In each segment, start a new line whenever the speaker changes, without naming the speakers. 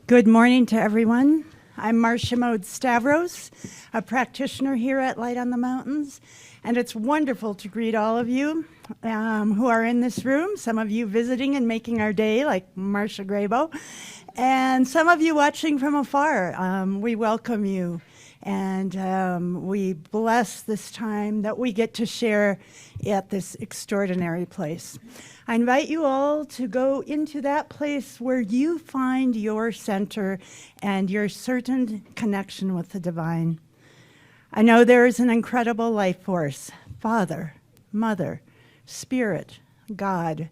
Good morning to everyone. I'm Marcia Mode-Stavros, a practitioner here at Light on the Mountains, and it's wonderful to greet all of you who are in this room, some of you visiting and making our day, like Marcia Grabo, and some of you watching from afar. We welcome you, and we bless this time that we get to share at this extraordinary place. I invite you all to go into that place where you find your center and your certain connection with the divine. I know there is an incredible life force, Father, Mother, Spirit, God,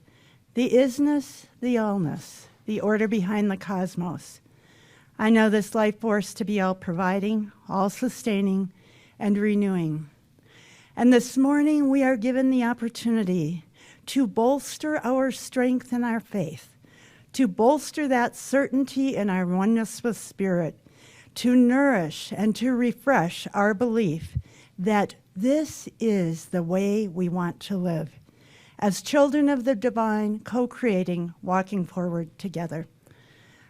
the isness, the allness, the order behind the cosmos. I know this life force to be all providing, all sustaining, and renewing. And this morning we are given the opportunity to bolster our strength and our faith, to bolster that certainty in our oneness with Spirit, to nourish and to refresh our belief that this is the way we want to live, as children of the divine, co-creating, walking forward together.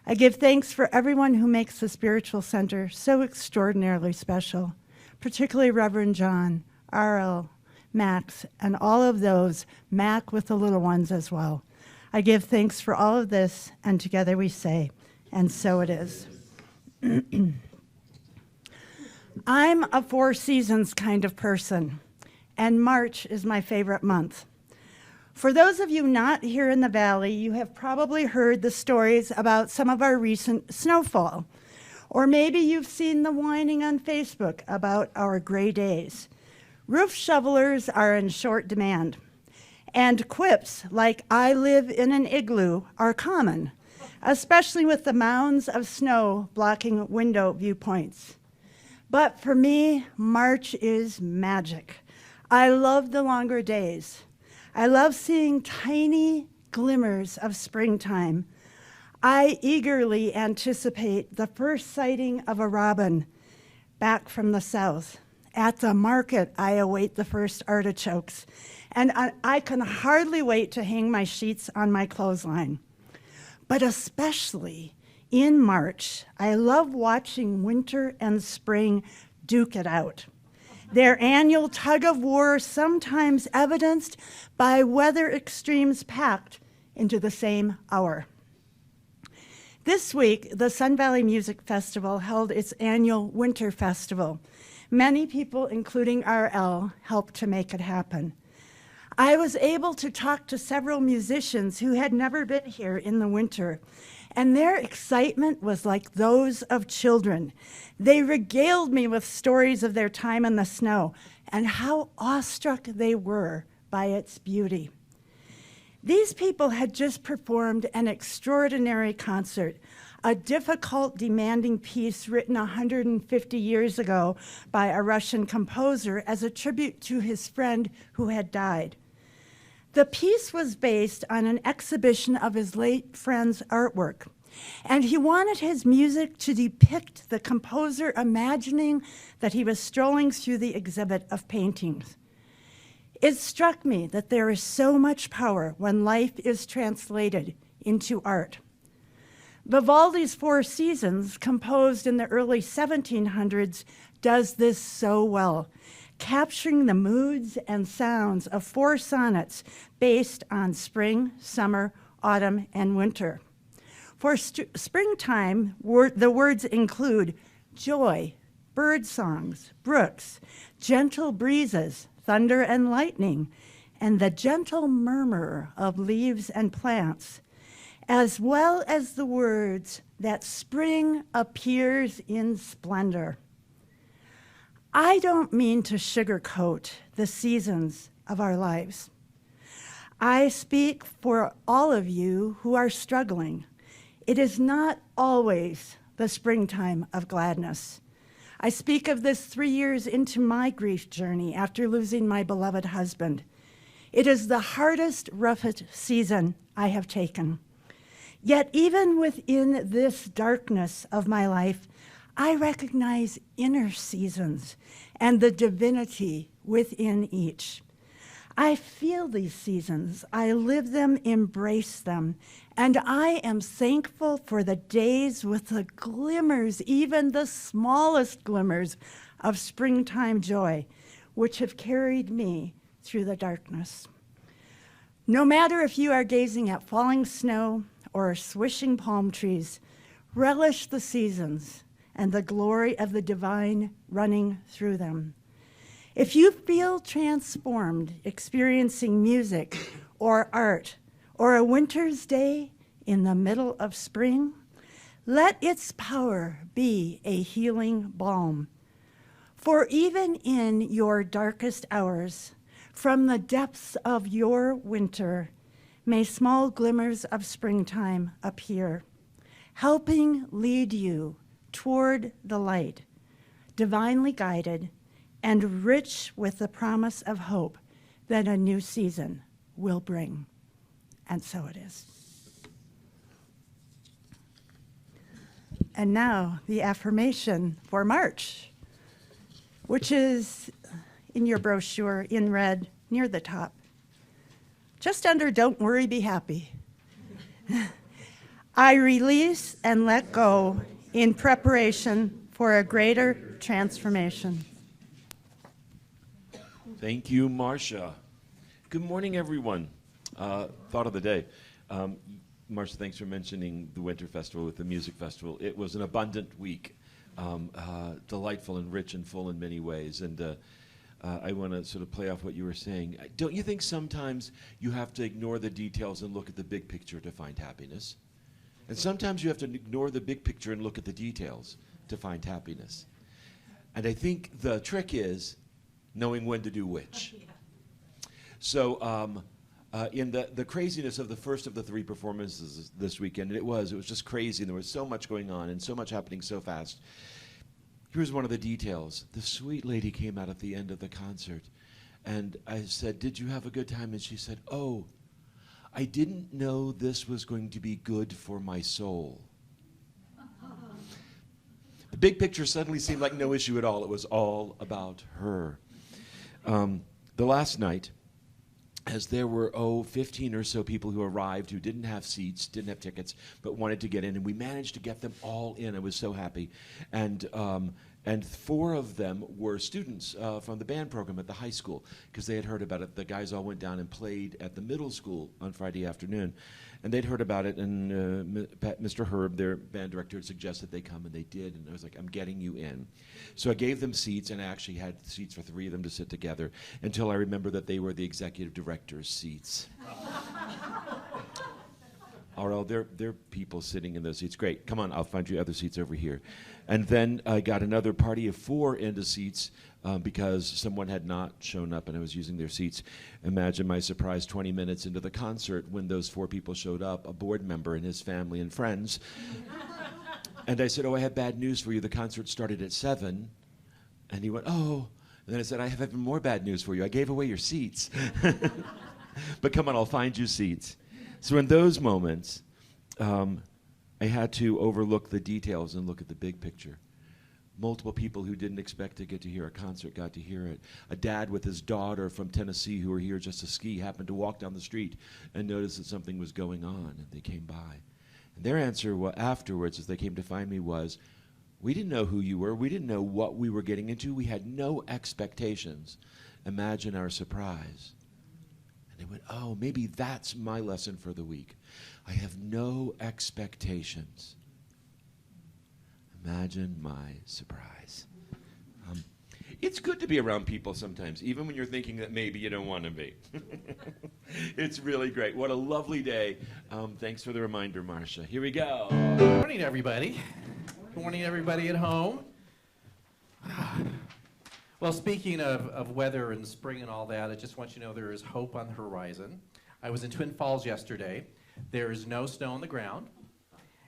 I give thanks for everyone who makes the spiritual center so extraordinarily special, particularly Reverend John, R.L., Max, and all of those, Mac with the little ones as well. I give thanks for all of this, and together we say, and so it is. I'm a Four Seasons kind of person, and March is my favorite month. For those of you not here in the valley, you have probably heard the stories about some of our recent snowfall, or maybe you've seen the whining on Facebook about our gray days. Roof shovelers are in short demand, and quips like "I live in an igloo" are common, especially with the mounds of snow blocking window viewpoints. But for me, March is magic. I love the longer days. I love seeing tiny glimmers of springtime. I eagerly anticipate the first sighting of a robin back from the south. At the market, I await the first artichokes, and I can hardly wait to hang my sheets on my clothesline. But especially in March, I love watching winter and spring duke it out. Their annual tug of war, sometimes evidenced by weather extremes packed into the same hour. This week, the Sun Valley Music Festival held its annual Winter Festival. Many people, including R.L., helped to make it happen. I was able to talk to several musicians who had never been here in the winter, and their excitement was like those of children. They regaled me with stories of their time in the snow and how awestruck they were by its beauty. These people had just performed an extraordinary concert, a difficult, demanding piece written 150 years ago by a Russian composer as a tribute to his friend who had died. The piece was based on an exhibition of his late friend's artwork, and he wanted his music to depict the composer imagining that he was strolling through the exhibit of paintings. It struck me that there is so much power when life is translated into art. Vivaldi's Four Seasons, composed in the early 1700s, does this so well, capturing the moods and sounds of four sonnets based on spring, summer, autumn, and winter. For springtime, the words include joy, bird songs, brooks, gentle breezes, thunder and lightning, and the gentle murmur of leaves and plants, as well as the words that spring appears in splendor. I don't mean to sugarcoat the seasons of our lives. I speak for all of you who are struggling. It is not always the springtime of gladness. I speak of this 3 years into my grief journey after losing my beloved husband. It is the hardest, roughest season I have taken. Yet even within this darkness of my life, I recognize inner seasons and the divinity within each. I feel these seasons, I live them, embrace them, and I am thankful for the days with the glimmers, even the smallest glimmers of springtime joy, which have carried me through the darkness. No matter if you are gazing at falling snow or swishing palm trees, relish the seasons and the glory of the divine running through them. If you feel transformed experiencing music or art or a winter's day in the middle of spring, let its power be a healing balm. For even in your darkest hours, from the depths of your winter, may small glimmers of springtime appear, helping lead you toward the light, divinely guided and rich with the promise of hope that a new season will bring. And so it is. And now the affirmation for March, which is in your brochure in red near the top. Just under "Don't worry, be happy." I release and let go in preparation for a greater transformation.
Thank you, Marcia. Good morning, everyone. Thought of the day. Marcia, thanks for mentioning the Winter Festival with the Music Festival. It was an abundant week, delightful and rich and full in many ways. And I want to sort of play off what you were saying. Don't you think sometimes you have to ignore the details and look at the big picture to find happiness? And sometimes you have to ignore the big picture and look at the details to find happiness. And I think the trick is knowing when to do which. So in the craziness of the first of the three performances this weekend, it was just crazy, and there was so much going on and so much happening so fast. Here's one of the details. The sweet lady came out at the end of the concert, and I said, "Did you have a good time?" And she said, "Oh, I didn't know this was going to be good for my soul." The big picture suddenly seemed like no issue at all. It was all about her. The last night, as there were, 15 or so people who arrived who didn't have seats, didn't have tickets, but wanted to get in, and we managed to get them all in. I was so happy. And 4 of them were students from the band program at the high school, because they had heard about it. The guys all went down and played at the middle school on Friday afternoon. And they'd heard about it, and Mr. Herb, their band director, had suggested they come, and they did. And I was like, "I'm getting you in." So I gave them seats, and I actually had seats for 3 of them to sit together, until I remembered that they were the executive director's seats. R.L., there are people sitting in those seats. Great, come on, I'll find you other seats over here. And then I got another party of 4 into seats because someone had not shown up and I was using their seats. Imagine my surprise 20 minutes into the concert when those 4 people showed up, a board member and his family and friends. And I said, "Oh, I have bad news for you. The concert started at 7. And he went, "Oh." And then I said, "I have even more bad news for you. I gave away your seats." But come on, I'll find you seats. So in those moments, I had to overlook the details and look at the big picture. Multiple people who didn't expect to get to hear a concert got to hear it. A dad with his daughter from Tennessee who were here just to ski happened to walk down the street and notice that something was going on, and they came by. And their answer afterwards, as they came to find me, was, "We didn't know who you were. We didn't know what we were getting into. We had no expectations. Imagine our surprise." And they went, "Oh, maybe that's my lesson for the week. I have no expectations. Imagine my surprise." It's good to be around people sometimes, even when you're thinking that maybe you don't want to be. It's really great. What a lovely day. Thanks for the reminder, Marcia. Here we go.
Good morning, everybody. Good morning, everybody at home. Well, speaking of weather and spring and all that, I just want you to know there is hope on the horizon. I was in Twin Falls yesterday. There is no snow on the ground.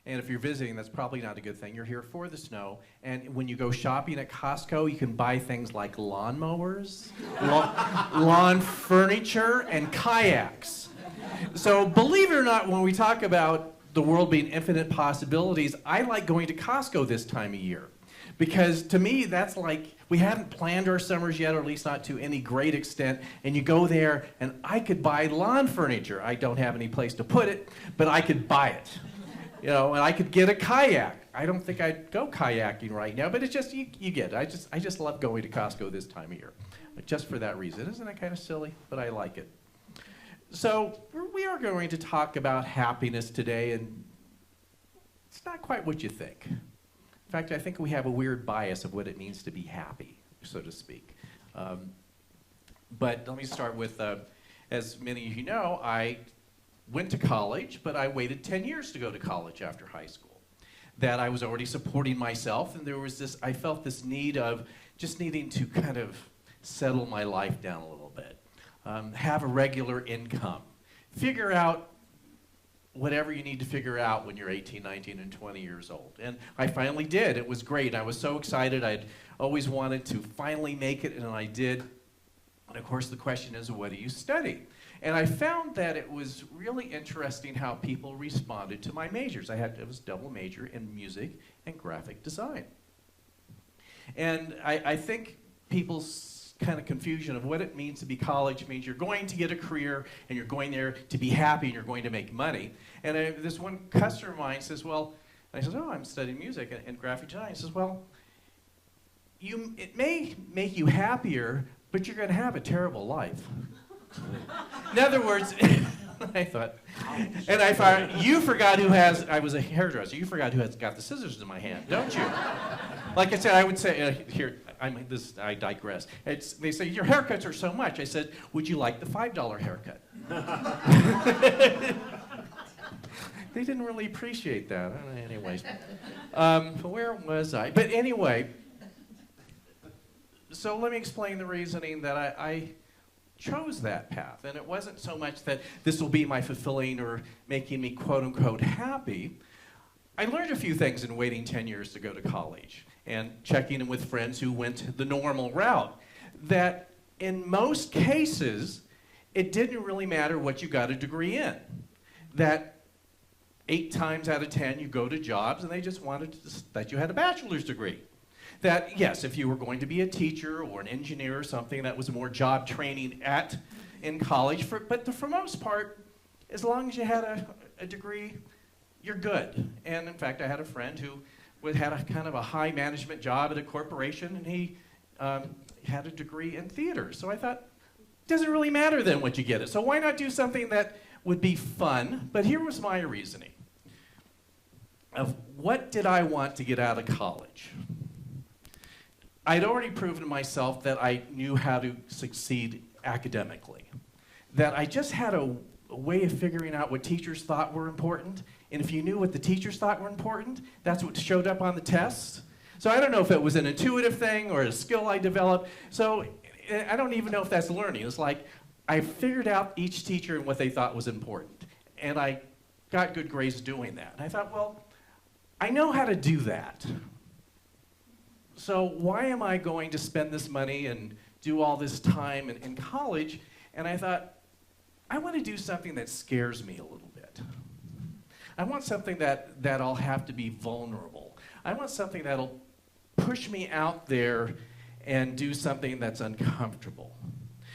And if you're visiting, that's probably not a good thing. You're here for the snow. And when you go shopping at Costco, you can buy things like lawnmowers, lawn furniture, and kayaks. So believe it or not, when we talk about the world being infinite possibilities, I like going to Costco this time of year, Because to me, that's like, we haven't planned our summers yet, or at least not to any great extent, and you go there, and I could buy lawn furniture. I don't have any place to put it, but I could buy it. You know, and I could get a kayak. I don't think I'd go kayaking right now, but it's just, you get it. I just love going to Costco this time of year, just for that reason. Isn't that kind of silly? But I like it. So we are going to talk about happiness today, and it's not quite what you think. In fact, I think we have a weird bias of what it means to be happy, so to speak. But let me start with, as many of you know, I went to college, but I waited 10 years to go to college after high school. That I was already supporting myself, and there was this, I felt this need of just needing to kind of settle my life down a little bit. Have a regular income. Figure out whatever you need to figure out when you're 18, 19, and 20 years old. And I finally did. It was great. I was so excited. I'd always wanted to finally make it, and I did. And of course, the question is, what do you study? And I found that it was really interesting how people responded to my majors. It was double major in music and graphic design. And I think people's kind of confusion of what it means to be college means you're going to get a career and you're going there to be happy and you're going to make money. And this one customer of mine says, well, and I says, oh, I'm studying music and graphic design. He says, well, it may make you happier, but you're going to have a terrible life. In other words, I thought, you forgot who has, I was a hairdresser, you forgot who has got the scissors in my hand, don't you? Like I said, I would say, I digress. They say, your haircuts are so much. I said, would you like the $5 haircut? They didn't really appreciate that. Anyways, where was I? But anyway, so let me explain the reasoning that I chose that path. And it wasn't so much that this will be my fulfilling or making me quote unquote happy. I learned a few things in waiting 10 years to go to college and checking in with friends who went the normal route. That in most cases, it didn't really matter what you got a degree in. That 8 times out of 10 you go to jobs and they just wanted that you had a bachelor's degree. That, yes, if you were going to be a teacher or an engineer or something, that was more job training in college. But for most part, as long as you had a degree, you're good. And in fact, I had a friend who had a kind of a high management job at a corporation, and he had a degree in theater. So I thought, it doesn't really matter then what you get it. So why not do something that would be fun? But here was my reasoning of what did I want to get out of college? I'd already proven to myself that I knew how to succeed academically. That I just had a way of figuring out what teachers thought were important. And if you knew what the teachers thought were important, that's what showed up on the tests. So I don't know if it was an intuitive thing or a skill I developed. So I don't even know if that's learning. It's like I figured out each teacher and what they thought was important. And I got good grades doing that. And I thought, well, I know how to do that. So why am I going to spend this money and do all this time in college? And I thought, I want to do something that scares me a little bit. I want something that I'll have to be vulnerable. I want something that'll push me out there and do something that's uncomfortable.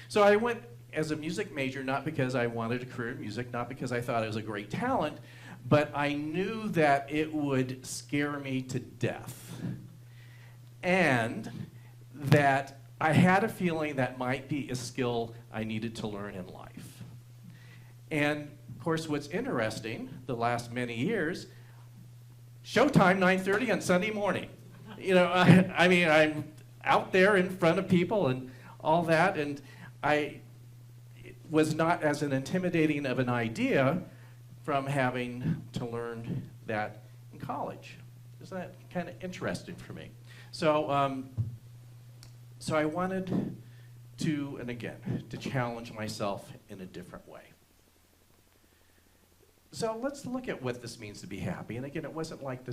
So I went as a music major, not because I wanted a career in music, not because I thought I was a great talent, but I knew that it would scare me to death. And that I had a feeling that might be a skill I needed to learn in life. And of course, what's interesting, the last many years, showtime 9:30 on Sunday morning. You know, I mean, I'm out there in front of people and all that, and it was not as an intimidating of an idea from having to learn that in college. Isn't that kind of interesting for me? So, so I wanted to, and again, to challenge myself in a different way. So let's look at what this means to be happy. And again, it wasn't like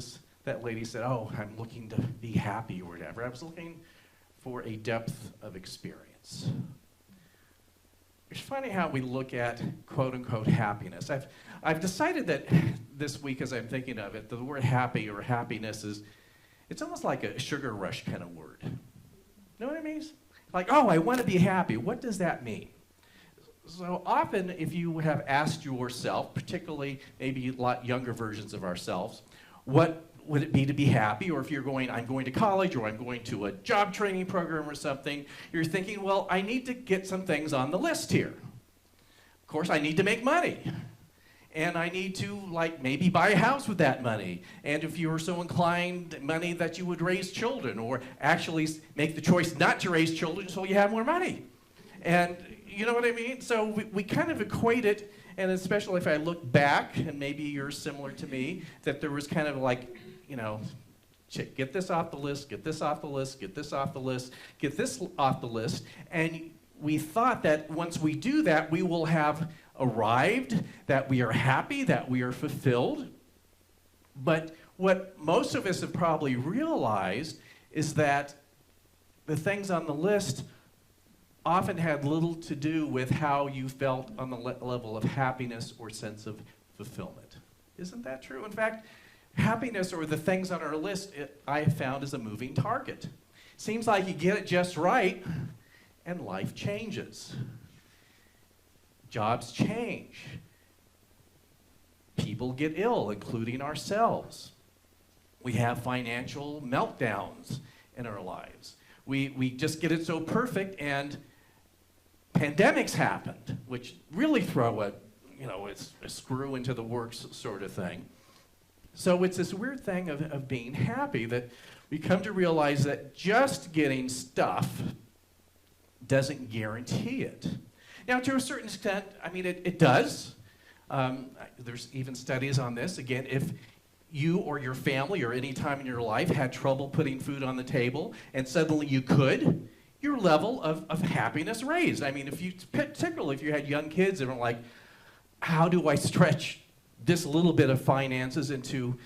that lady said, oh, I'm looking to be happy or whatever. I was looking for a depth of experience. It's funny how we look at quote unquote happiness. I've decided that this week as I'm thinking of it, the word happy or happiness It's almost like a sugar rush kind of word. Know what I mean? Like, oh, I want to be happy. What does that mean? So often, if you have asked yourself, particularly maybe a lot younger versions of ourselves, what would it be to be happy? Or if you're going, I'm going to college, or I'm going to a job training program or something, you're thinking, well, I need to get some things on the list here. Of course, I need to make money. And I need to, like, maybe buy a house with that money. And if you were so inclined, money that you would raise children, or actually make the choice not to raise children so you have more money. And you know what I mean? So we kind of equate it, and especially if I look back, and maybe you're similar to me, that there was kind of like, you know, get this off the list, get this off the list, get this off the list, get this off the list. And we thought that once we do that, we will have arrived, that we are happy, that we are fulfilled. But what most of us have probably realized is that the things on the list often had little to do with how you felt on the level of happiness or sense of fulfillment. Isn't that true? In fact, happiness, or the things on our list, I have found, is a moving target. Seems like you get it just right, and life changes. Jobs change. People get ill, including ourselves. We have financial meltdowns in our lives. We just get it so perfect, and pandemics happened, which really throw a screw into the works sort of thing. So it's this weird thing of being happy that we come to realize that just getting stuff doesn't guarantee it. Now, to a certain extent, I mean, it does. There's even studies on this. Again, if you or your family or any time in your life had trouble putting food on the table and suddenly you could, your level of happiness raised. I mean, particularly if you had young kids that were like, how do I stretch this little bit of finances into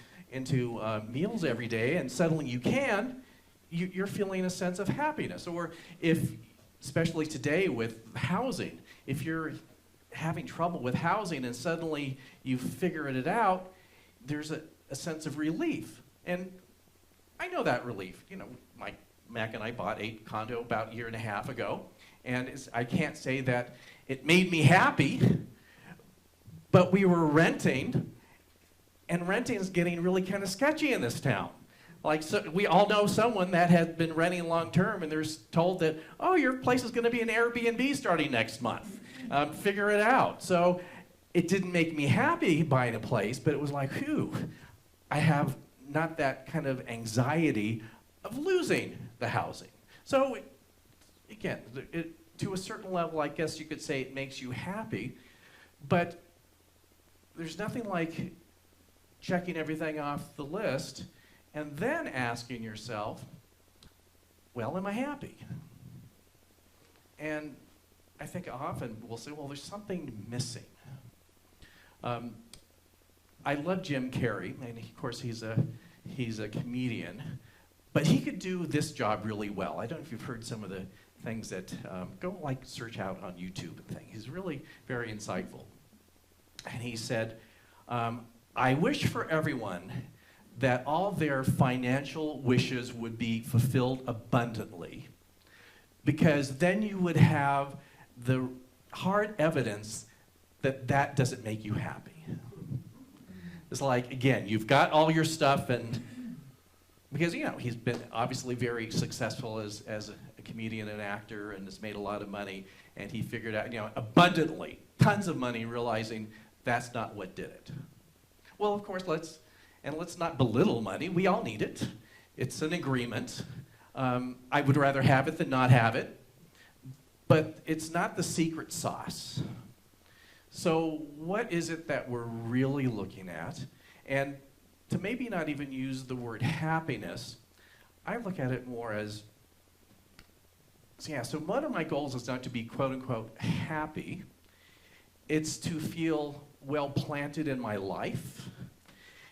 meals every day, and suddenly you can, you're feeling a sense of happiness. Or if, especially today with housing, if you're having trouble with housing and suddenly you figure it out, there's a sense of relief. And I know that relief. You know, Mac and I bought a condo about a year and a half ago, and I can't say that it made me happy, but we were renting, and renting is getting really kind of sketchy in this town. Like, so we all know someone that has been renting long term, and they're told that, oh, your place is going to be an Airbnb starting next month. Figure it out. So it didn't make me happy buying a place, but it was like, whew, I have not that kind of anxiety of losing the housing. So again, to a certain level, I guess you could say it makes you happy, but there's nothing like checking everything off the list and then asking yourself, well, am I happy? And I think often we'll say, well, there's something missing. I love Jim Carrey, and of course he's a comedian, but he could do this job really well. I don't know if you've heard some of the things that, go search out on YouTube and things. He's really very insightful. And he said, I wish for everyone that all their financial wishes would be fulfilled abundantly, because then you would have the hard evidence that that doesn't make you happy. It's like, again, you've got all your stuff, and because, you know, he's been obviously very successful as a comedian and actor and has made a lot of money, and he figured out, you know, abundantly, tons of money, realizing that's not what did it. Well, of course, let's not belittle money. We all need it. It's an agreement. I would rather have it than not have it. But it's not the secret sauce. So what is it that we're really looking at? And to maybe not even use the word happiness, I look at it more as, so one of my goals is not to be quote-unquote happy. It's to feel well planted in my life.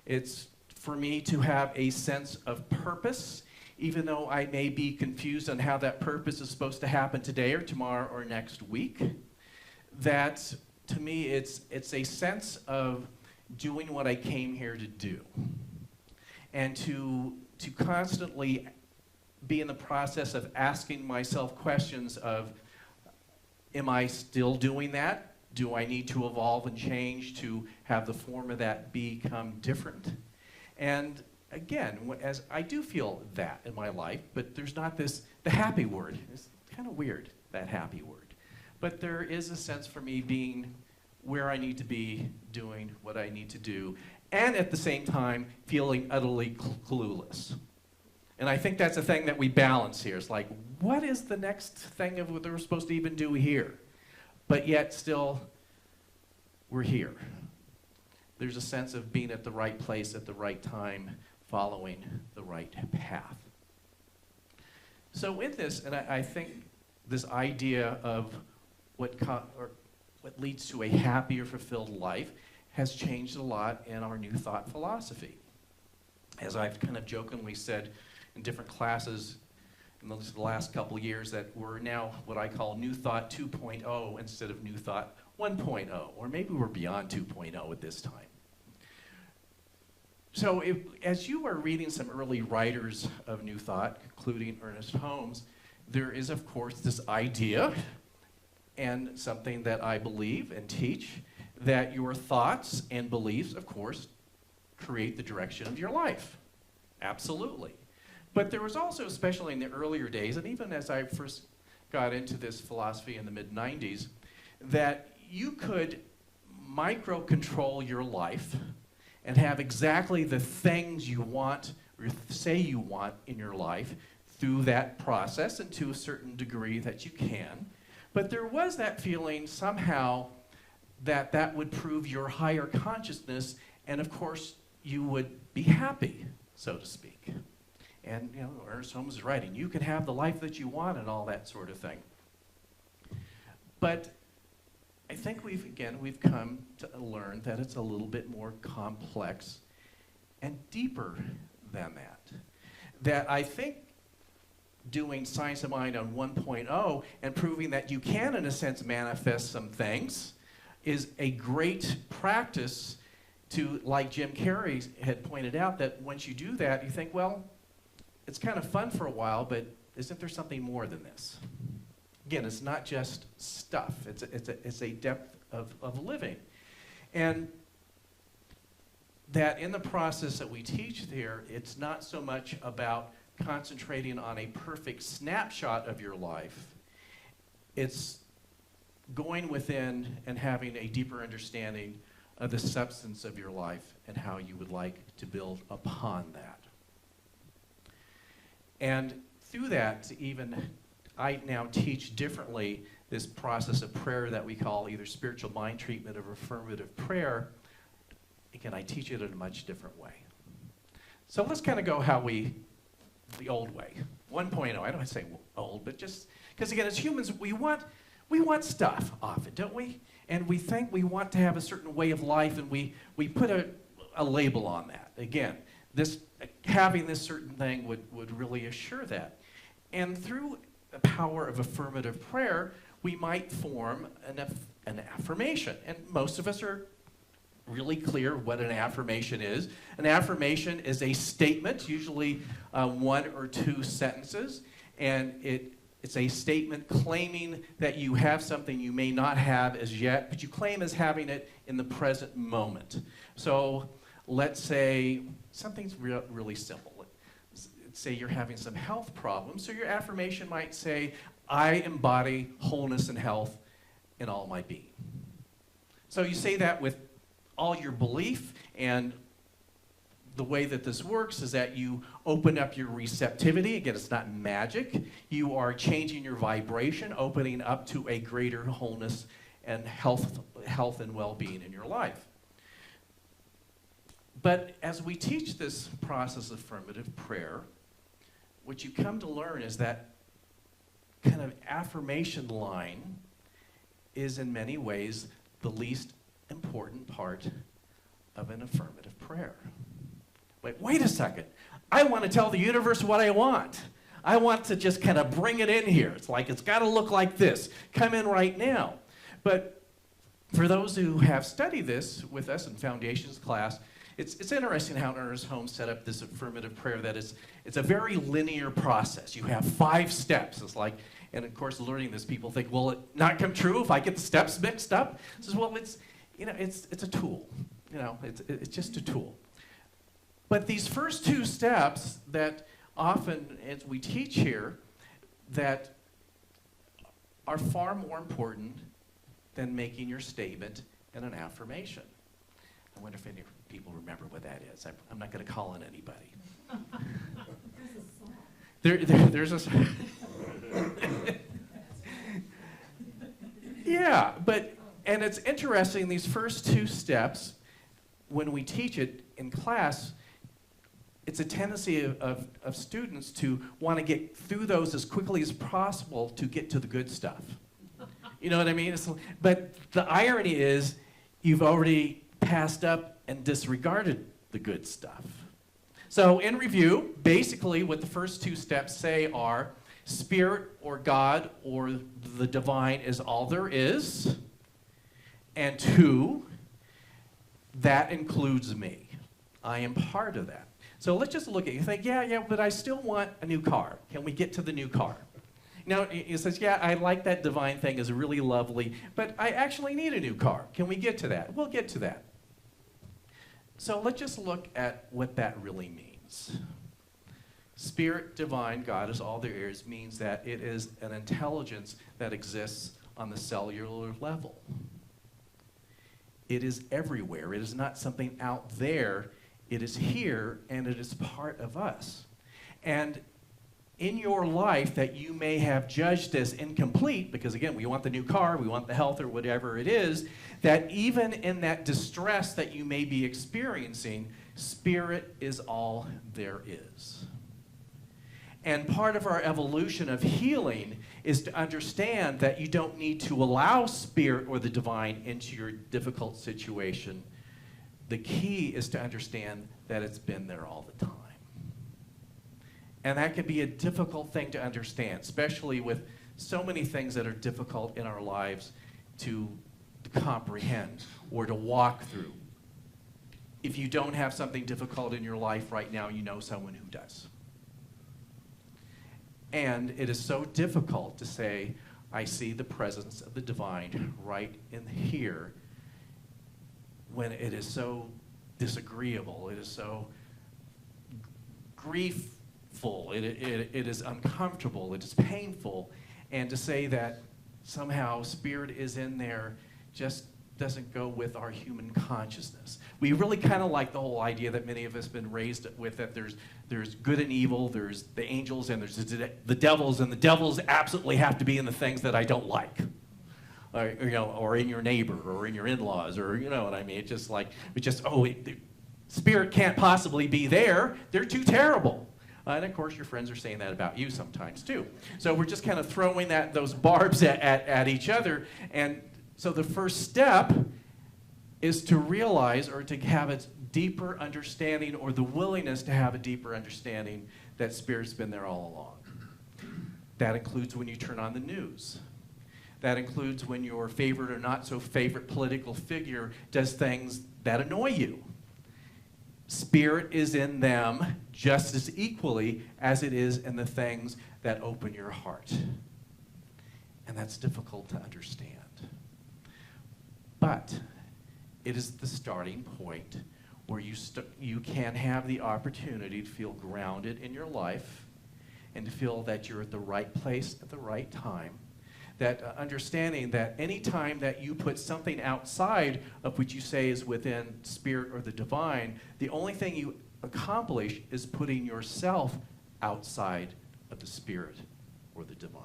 It's for me to have a sense of purpose, even though I may be confused on how that purpose is supposed to happen today or tomorrow or next week. That, to me, it's a sense of doing what I came here to do. and to constantly be in the process of asking myself questions of, am I still doing that? Do I need to evolve and change to have the form of that become different? And again, as I do feel that in my life, but there's not the happy word. It's kind of weird, that happy word. But there is a sense for me being where I need to be, doing what I need to do, and at the same time feeling utterly clueless. And I think that's a thing that we balance here. It's like, what is the next thing of what we're supposed to even do here? But yet still, we're here. There's a sense of being at the right place at the right time, following the right path. So with this, and I think this idea of what leads to a happier, fulfilled life has changed a lot in our New Thought philosophy. As I've kind of jokingly said in different classes in the last couple of years, that we're now what I call New Thought 2.0 instead of New Thought 1.0, or maybe we're beyond 2.0 at this time. So as you are reading some early writers of New Thought, including Ernest Holmes, there is, of course, this idea, and something that I believe and teach, that your thoughts and beliefs, of course, create the direction of your life. Absolutely. But there was also, especially in the earlier days, and even as I first got into this philosophy in the mid-90s, that you could micro-control your life and have exactly the things you want or say you want in your life through that process, and to a certain degree that you can. But there was that feeling somehow that that would prove your higher consciousness, and of course you would be happy, so to speak. And you know, Ernest Holmes is writing, you can have the life that you want and all that sort of thing. But I think we've come to learn that it's a little bit more complex and deeper than that. That I think doing Science of Mind on 1.0 and proving that you can, in a sense, manifest some things is a great practice to, like Jim Carrey had pointed out, that once you do that, you think, well, it's kind of fun for a while, but isn't there something more than this? Again, it's not just stuff. It's a depth of living. And that in the process that we teach there, it's not so much about concentrating on a perfect snapshot of your life. It's going within and having a deeper understanding of the substance of your life and how you would like to build upon that. And through that, I now teach differently this process of prayer that we call either spiritual mind treatment or affirmative prayer. Again, I teach it in a much different way. So let's kind of go the old way. 1.0, I don't want to say old, but just, because again, as humans, we want stuff often, don't we? And we think we want to have a certain way of life, and we put a label on that. Again, having this certain thing would really assure that. And through the power of affirmative prayer, we might form an affirmation. And most of us are really clear what an affirmation is. An affirmation is a statement, usually one or two sentences, and it's a statement claiming that you have something you may not have as yet, but you claim as having it in the present moment. So let's say something's really simple. Let's say you're having some health problems, so your affirmation might say, I embody wholeness and health in all my being. So you say that with all your belief, and the way that this works is that you open up your receptivity. Again, it's not magic. You are changing your vibration, opening up to a greater wholeness and health and well-being in your life. But as we teach this process of affirmative prayer, what you come to learn is that kind of affirmation line is in many ways the least important part of an affirmative prayer. Wait a second. I want to tell the universe what I want. I want to just kind of bring it in here. It's like, it's got to look like this. Come in right now. But for those who have studied this with us in Foundations class, It's interesting how Ernest Holmes set up this affirmative prayer that it's a very linear process. You have 5 steps. It's like, and of course, learning this, people think, will it not come true if I get the steps mixed up? It says, well, it's a tool. It's just a tool. But these first 2 steps that often, as we teach here, that are far more important than making your statement and an affirmation. I wonder if any people remember what that is. I'm not going to call on anybody. There's a yeah, and it's interesting, these first 2 steps, when we teach it in class, it's a tendency of students to want to get through those as quickly as possible to get to the good stuff. You know what I mean? But the irony is, you've already passed up and disregarded the good stuff. So in review, basically what the first 2 steps say are, Spirit or God or the divine is all there is. And 2, that includes me. I am part of that. So let's just look at it. You think, yeah, but I still want a new car. Can we get to the new car? Now, he says, yeah, I like that divine thing, is really lovely, but I actually need a new car. Can we get to that? We'll get to that. So let's just look at what that really means. Spirit, divine, God is all there is means that it is an intelligence that exists on the cellular level. It is everywhere. It is not something out there. It is here, and it is part of us. And in your life that you may have judged as incomplete, because again, we want the new car, we want the health or whatever it is, that even in that distress that you may be experiencing, Spirit is all there is. And part of our evolution of healing is to understand that you don't need to allow Spirit or the divine into your difficult situation. The key is to understand that it's been there all the time. And that can be a difficult thing to understand, especially with so many things that are difficult in our lives to comprehend or to walk through. If you don't have something difficult in your life right now, you know someone who does. And it is so difficult to say, I see the presence of the divine right in here, when it is so disagreeable, it is so griefful, it is uncomfortable, it is painful, and to say that somehow Spirit is in there just doesn't go with our human consciousness. We really kind of like the whole idea that many of us have been raised with, that there's good and evil, there's the angels, and there's the devils, and the devils absolutely have to be in the things that I don't like. Or in your neighbor, or in your in-laws, or you know what I mean. It's just like, Spirit can't possibly be there. They're too terrible. And of course, your friends are saying that about you sometimes too. So we're just kind of throwing those barbs at each other. And so the first step is to realize, or to have a deeper understanding, or the willingness to have a deeper understanding that Spirit's been there all along. That includes when you turn on the news. That includes when your favorite or not so favorite political figure does things that annoy you. Spirit is in them just as equally as it is in the things that open your heart. And that's difficult to understand. But it is the starting point where you can have the opportunity to feel grounded in your life and to feel that you're at the right place at the right time. That understanding that any time that you put something outside of what you say is within Spirit or the divine, the only thing you accomplish is putting yourself outside of the Spirit or the divine.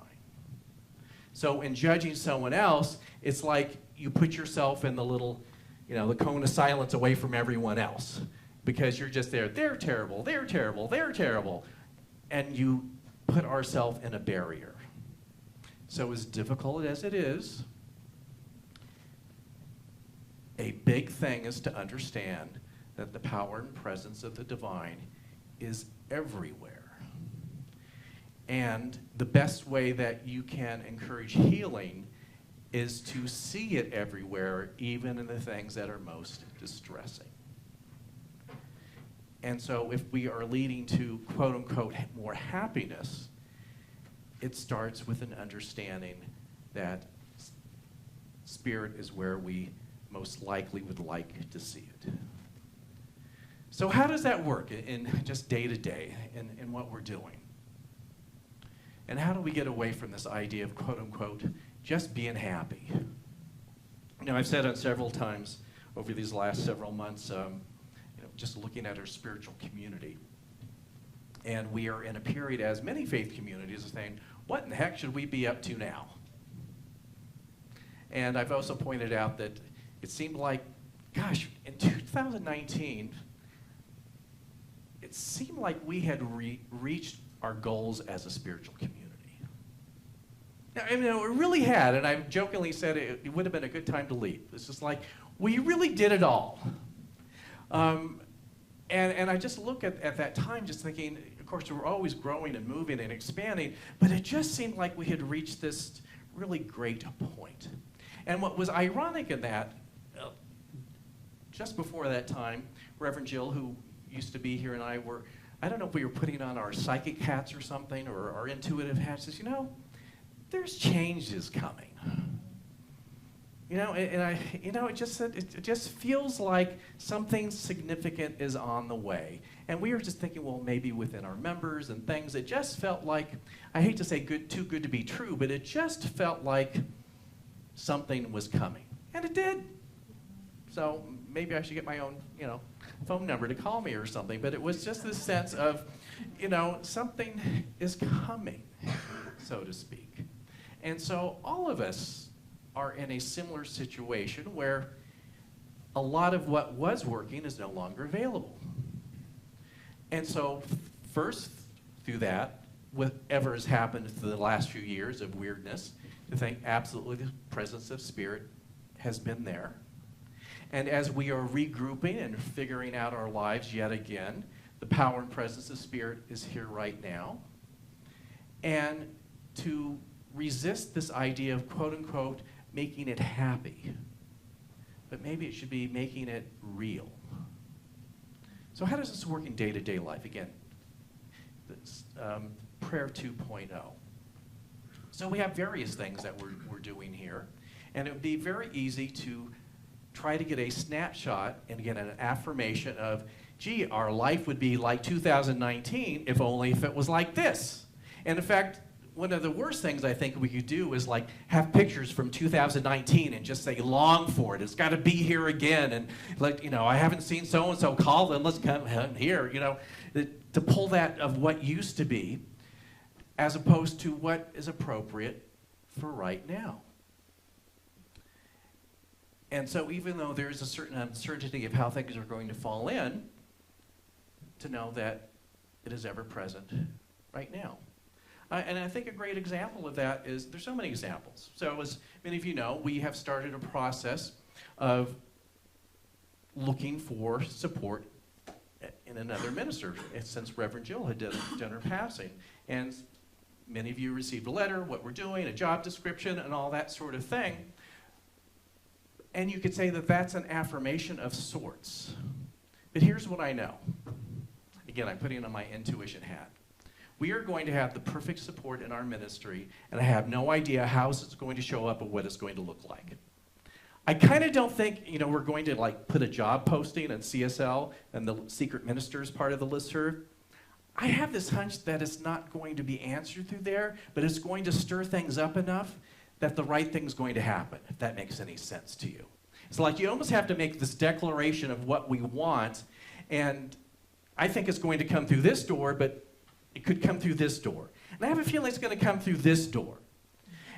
So in judging someone else, it's like you put yourself in the little, the cone of silence away from everyone else, because you're just there. They're terrible, they're terrible, they're terrible. And you put ourselves in a barrier. So as difficult as it is, a big thing is to understand that the power and presence of the divine is everywhere. And the best way that you can encourage healing is to see it everywhere, even in the things that are most distressing. And so if we are leading to quote unquote more happiness, it starts with an understanding that spirit is where we most likely would like to see it. So how does that work in just day to day in what we're doing? And how do we get away from this idea of quote unquote just being happy? Now, I've said it several times over these last several months, just looking at our spiritual community. And we are in a period, as many faith communities are saying, what in the heck should we be up to now? And I've also pointed out that it seemed like, gosh, in 2019, it seemed like we had reached our goals as a spiritual community. Now, I mean, it really had, and I've jokingly said it would have been a good time to leave. It's just like, we really did it all. And I just look at that time just thinking, of course, we're always growing and moving and expanding, but it just seemed like we had reached this really great point. And what was ironic in that, just before that time, Reverend Jill, who used to be here, and I were, I don't know if we were putting on our psychic hats or something, or our intuitive hats, says, there's changes coming. It just feels like something significant is on the way. And we were just thinking, well, maybe within our members and things, it just felt like, I hate to say too good to be true, but it just felt like something was coming. And it did. So maybe I should get my own, phone number to call me or something. But it was just this sense of, something is coming, so to speak. And so all of us are in a similar situation where a lot of what was working is no longer available. And so first, through that, whatever has happened through the last few years of weirdness, to think absolutely the presence of spirit has been there. And as we are regrouping and figuring out our lives yet again, the power and presence of spirit is here right now. And to resist this idea of quote unquote making it happy, but maybe it should be making it real. So how does this work in day-to-day life? Again, this, prayer 2.0. So we have various things that we're doing here, and it would be very easy to try to get a snapshot and again an affirmation of, gee, our life would be like 2019 if only if it was like this. And in fact, one of the worst things I think we could do is like have pictures from 2019 and just say long for it. It's got to be here again. And like, I haven't seen so-and-so, call them, let's come here, to pull that of what used to be as opposed to what is appropriate for right now. And so even though there's a certain uncertainty of how things are going to fall in, to know that it is ever present right now. And I think a great example of that is, there's so many examples. So as many of you know, we have started a process of looking for support in another minister since Reverend Jill had done her passing. And many of you received a letter, what we're doing, a job description, and all that sort of thing. And you could say that that's an affirmation of sorts. But here's what I know. Again, I'm putting on my intuition hat. We are going to have the perfect support in our ministry, and I have no idea how it's going to show up or what it's going to look like. I kind of don't think, we're going to like put a job posting on CSL and the secret ministers part of the listserv. I have this hunch that it's not going to be answered through there, but it's going to stir things up enough that the right thing's going to happen, if that makes any sense to you. It's like you almost have to make this declaration of what we want, and I think it's going to come through this door, but it could come through this door. And I have a feeling it's going to come through this door.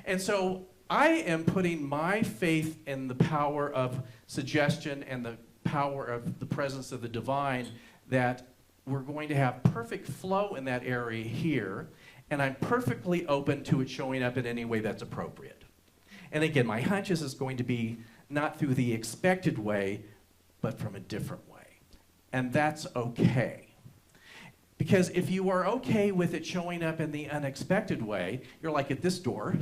And so I am putting my faith in the power of suggestion and the power of the presence of the divine, that we're going to have perfect flow in that area here, and I'm perfectly open to it showing up in any way that's appropriate. And again, my hunch is it's going to be not through the expected way, but from a different way. And that's okay. Because if you are okay with it showing up in the unexpected way, you're like at this door,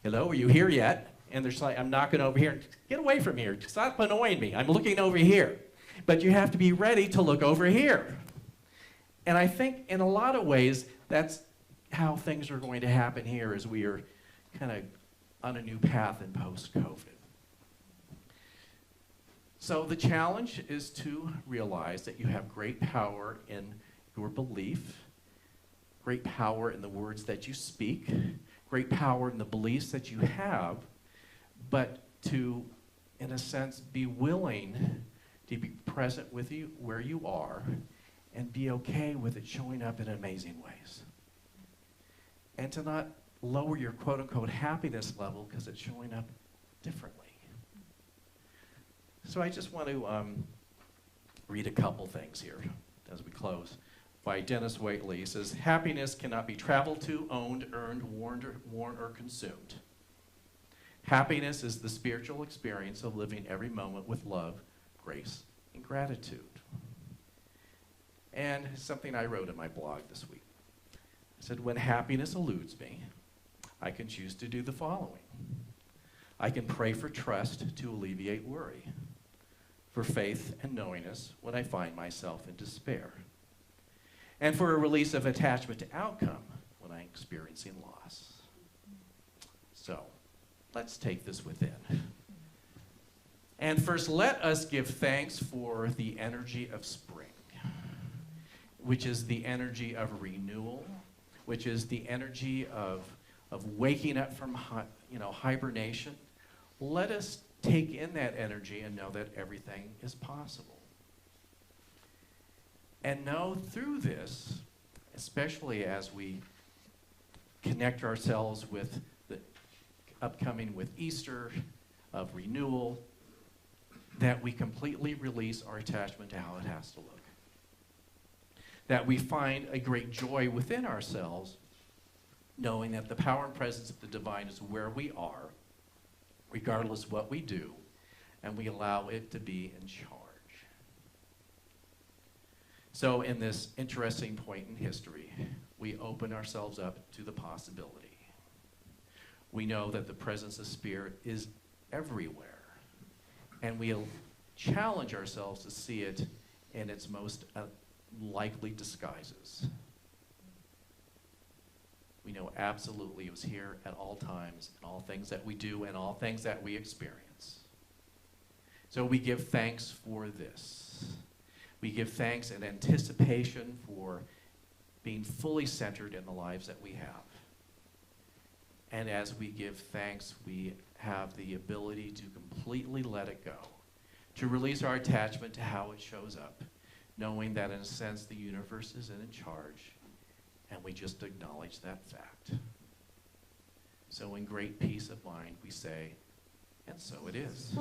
hello, are you here yet? And there's like, I'm knocking over here, get away from here, stop annoying me, I'm looking over here. But you have to be ready to look over here. And I think in a lot of ways, that's how things are going to happen here as we are kind of on a new path in post-COVID. So the challenge is to realize that you have great power in your belief, great power in the words that you speak, great power in the beliefs that you have, but to, in a sense, be willing to be present with you where you are and be okay with it showing up in amazing ways. And to not lower your quote-unquote happiness level because it's showing up differently. So I just want to read a couple things here as we close. By Dennis Waitley. He says, happiness cannot be traveled to, owned, earned, worn, or consumed. Happiness is the spiritual experience of living every moment with love, grace, and gratitude. And something I wrote in my blog this week. I said, when happiness eludes me, I can choose to do the following. I can pray for trust to alleviate worry, for faith and knowingness when I find myself in despair, and for a release of attachment to outcome when I'm experiencing loss. So, let's take this within. And first, let us give thanks for the energy of spring, which is the energy of renewal, which is the energy of waking up from hibernation. Let us take in that energy and know that everything is possible. And know through this, especially as we connect ourselves with the upcoming with Easter, of renewal, that we completely release our attachment to how it has to look. That we find a great joy within ourselves, knowing that the power and presence of the divine is where we are, regardless of what we do, and we allow it to be in charge. So in this interesting point in history, we open ourselves up to the possibility. We know that the presence of Spirit is everywhere, and we'll challenge ourselves to see it in its most likely disguises. We know absolutely it was here at all times, in all things that we do, and all things that we experience. So we give thanks for this. We give thanks in anticipation for being fully centered in the lives that we have. And as we give thanks, we have the ability to completely let it go, to release our attachment to how it shows up, knowing that in a sense the universe is in charge, and we just acknowledge that fact. So in great peace of mind, we say, and so it is.